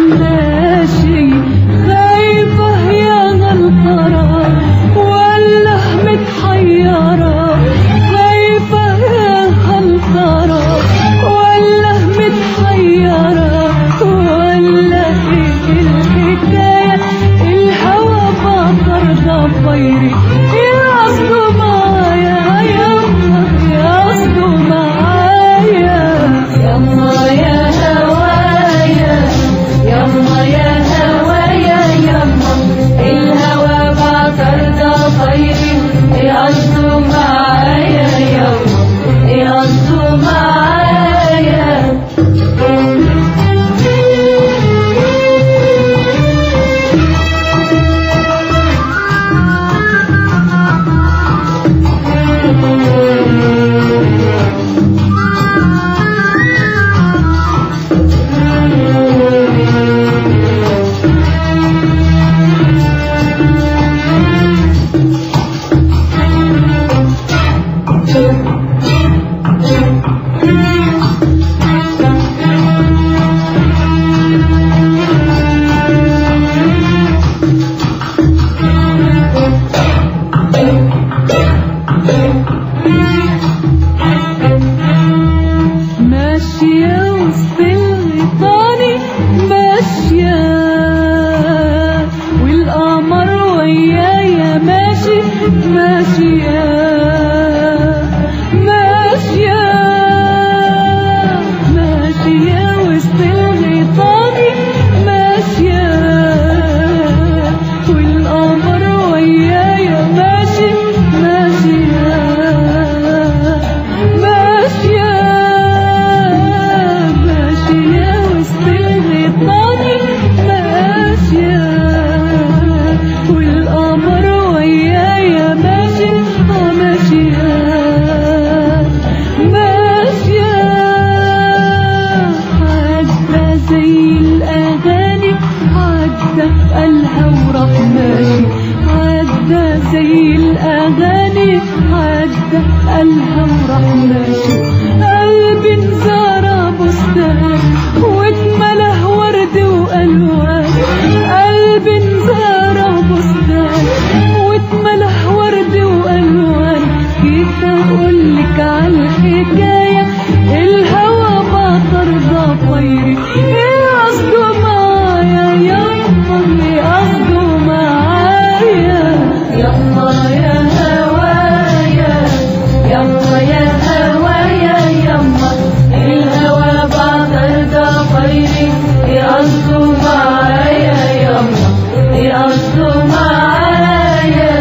ماشي خايفة يا غلطان قالها وراح ماشي. قلبي انزرع بستان واتملى ورد وألوان. قلبي انزرع بستان واتملى ورد وألوان. جيت أقولك عالحكاية الهوى بطر ضفايري. ايه قصده معايا يما؟ ايه قصده معايا يما يا هوايا؟ يما يا هوايا يما الهوى بطر ضفايري. ايه قصده معايا يما؟ ايه قصده معايا؟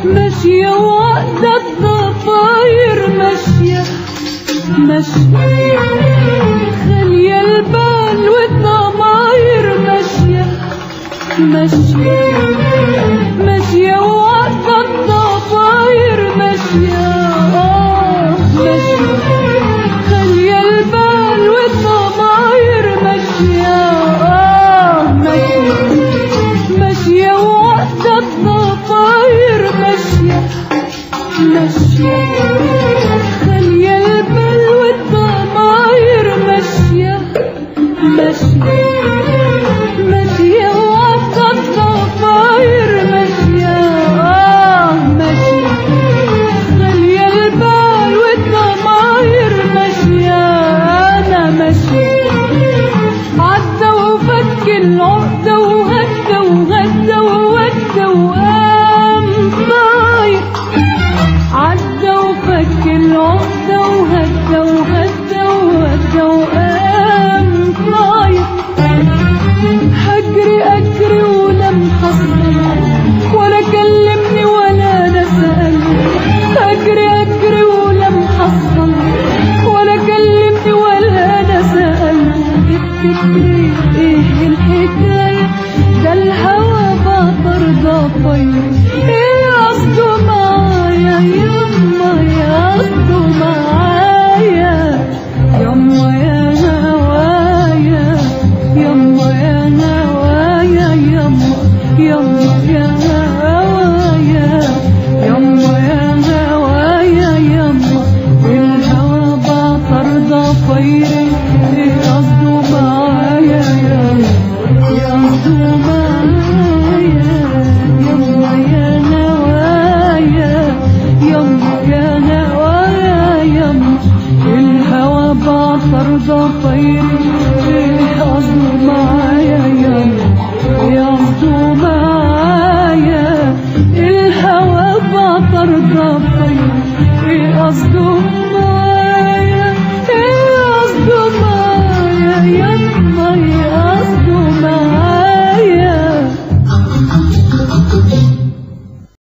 ماشية وقت الضفاير ماشية ماشية خالية البال والضماير ماشية ماشية ماشية وقت الضفاير ماشية ماشية خالية البال والضماير ماشية ماشية ماشية وقت الضفاير ماشية ماشية خالية البال والضماير ماشية ماشية ماشية وقت الضفاير ماشية ماشية خالية البال والضماير ماشية. أنا ماشية عدى وفك العقدة وهدى وغدى وودى وقام طاير. عدى وفك العقدة وهدى وغدى وودى وقام طاير. هجري أجري ولم حصل ولا كلمني ولا أنا سألني. هجري أجري ولم حصل ولا كلمني ولا أنا سألني. تفتكري إيه الحكاية؟ ده الهوى بطر ضفايري. إيه قصده معايا يما؟ يا قصده معايا يما يا هوايا؟ يما يا هوايا يما يما يا هوايا؟ يما يا هوايا يما الهوى بطر ضفايري. ايه قصده معايا يما؟ ايه قصده معايا يما يا هوايا؟ يما يا هوايا يما الهوى بطر ضفايري.